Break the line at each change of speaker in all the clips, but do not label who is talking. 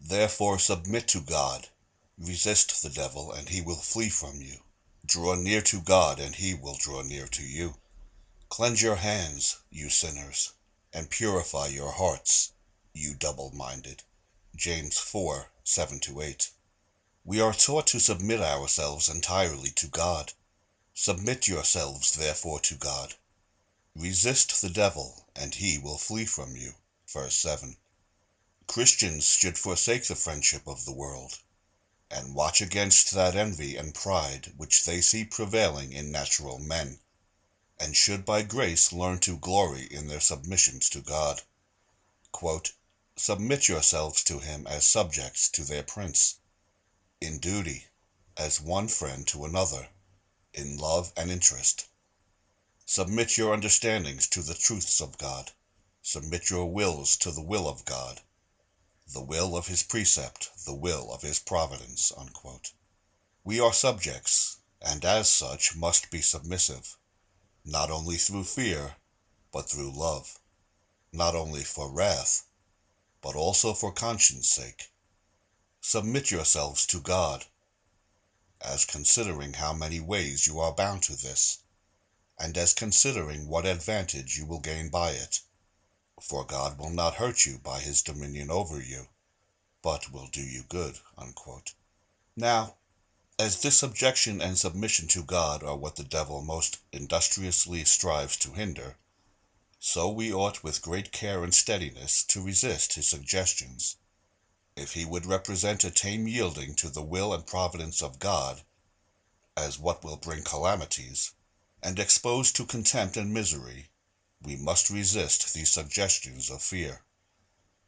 Therefore submit to God. Resist the devil, and he will flee from you. Draw near to God, and he will draw near to you. Cleanse your hands, you sinners, and purify your hearts, you double-minded. James 4, 7-8. We are taught to submit ourselves entirely to God. Submit yourselves, therefore, to God. Resist the devil, and he will flee from you. Verse 7. Christians should forsake the friendship of the world, and watch against that envy and pride which they see prevailing in natural men, and should by grace learn to glory in their submissions to God. Quote, submit yourselves to him as subjects to their prince, in duty, as one friend to another, in love and interest. Submit your understandings to the truths of God. Submit your wills to the will of God, the will of his precept, the will of his providence. Unquote. We are subjects, and as such must be submissive, not only through fear, but through love, not only for wrath, but also for conscience' sake. Submit yourselves to God, as considering how many ways you are bound to this, and as considering what advantage you will gain by it. For God will not hurt you by his dominion over you, but will do you good. Unquote. Now, as this subjection and submission to God are what the devil most industriously strives to hinder, so we ought with great care and steadiness to resist his suggestions. If he would represent a tame yielding to the will and providence of God as what will bring calamities, and expose to contempt and misery, we must resist these suggestions of fear.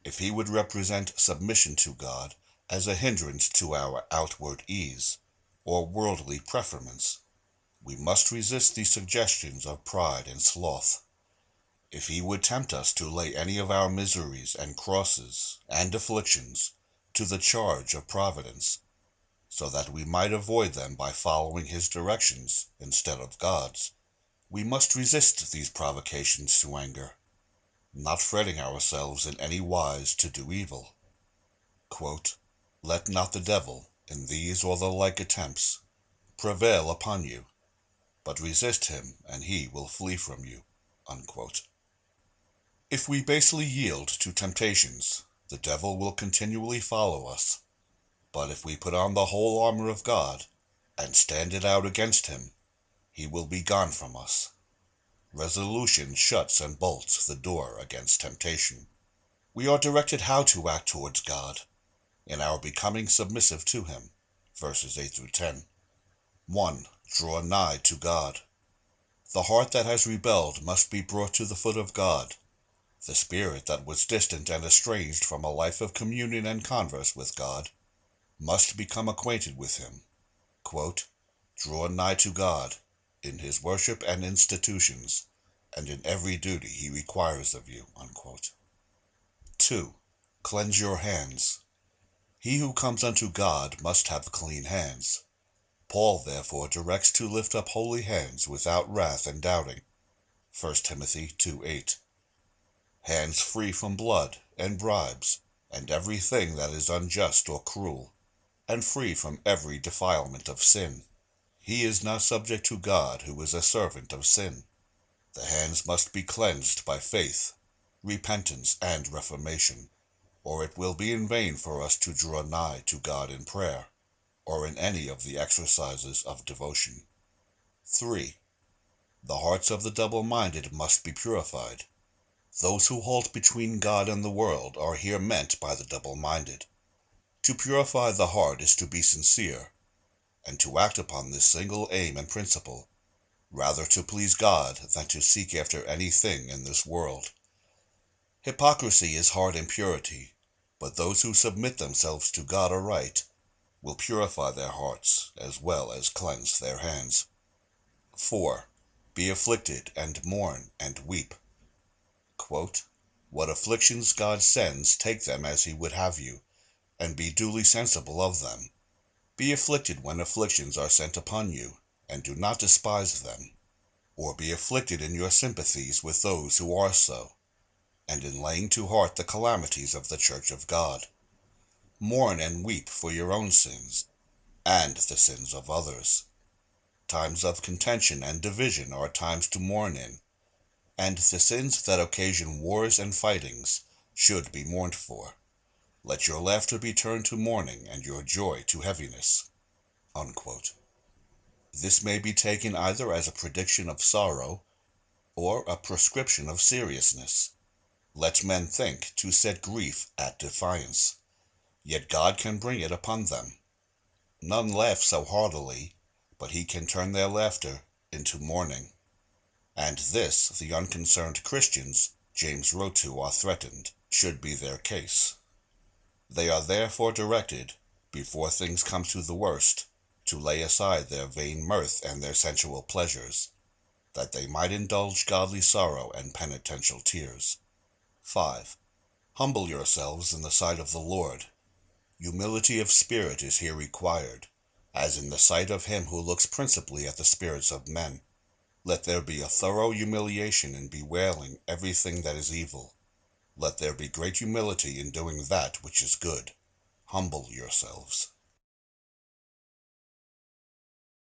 If he would represent submission to God as a hindrance to our outward ease, or worldly preferments, we must resist these suggestions of pride and sloth. If he would tempt us to lay any of our miseries and crosses and afflictions to the charge of providence, so that we might avoid them by following his directions instead of God's, we must resist these provocations to anger, not fretting ourselves in any wise to do evil. Quote, let not the devil, in these or the like attempts, prevail upon you, but resist him, and he will flee from you. Unquote. If we basely yield to temptations, the devil will continually follow us. But if we put on the whole armor of God, and stand it out against him, he will be gone from us. Resolution shuts and bolts the door against temptation. We are directed how to act towards God, in our becoming submissive to him. Verses 8-10. 1. Draw nigh to God. The heart that has rebelled must be brought to the foot of God. The spirit that was distant and estranged from a life of communion and converse with God must become acquainted with him. Quote, draw nigh to God in his worship and institutions, and in every duty he requires of you. Unquote. 2. Cleanse your hands. He who comes unto God must have clean hands. Paul therefore directs to lift up holy hands without wrath and doubting. 1 Timothy 2:8. Hands free from blood and bribes, and everything that is unjust or cruel, and free from every defilement of sin. He is not subject to God who is a servant of sin. The hands must be cleansed by faith, repentance, and reformation, or it will be in vain for us to draw nigh to God in prayer, or in any of the exercises of devotion. 3. The hearts of the double-minded must be purified. Those who halt between God and the world are here meant by the double-minded. To purify the heart is to be sincere, and to act upon this single aim and principle, rather to please God than to seek after anything in this world. Hypocrisy is hard impurity, but those who submit themselves to God aright will purify their hearts as well as cleanse their hands. 4. Be afflicted and mourn and weep. Quote, what afflictions God sends, take them as he would have you, and be duly sensible of them. Be afflicted when afflictions are sent upon you, and do not despise them, or be afflicted in your sympathies with those who are so, and in laying to heart the calamities of the Church of God. Mourn and weep for your own sins, and the sins of others. Times of contention and division are times to mourn in, and the sins that occasion wars and fightings should be mourned for. Let your laughter be turned to mourning, and your joy to heaviness." Unquote. This may be taken either as a prediction of sorrow, or a prescription of seriousness. Let men think to set grief at defiance, yet God can bring it upon them. None laugh so heartily, but he can turn their laughter into mourning. And this the unconcerned Christians James wrote to are threatened, should be their case. They are therefore directed, before things come to the worst, to lay aside their vain mirth and their sensual pleasures, that they might indulge godly sorrow and penitential tears. 5. Humble yourselves in the sight of the Lord. Humility of spirit is here required, as in the sight of him who looks principally at the spirits of men. Let there be a thorough humiliation in bewailing everything that is evil. Let there be great humility in doing that which is good. Humble yourselves.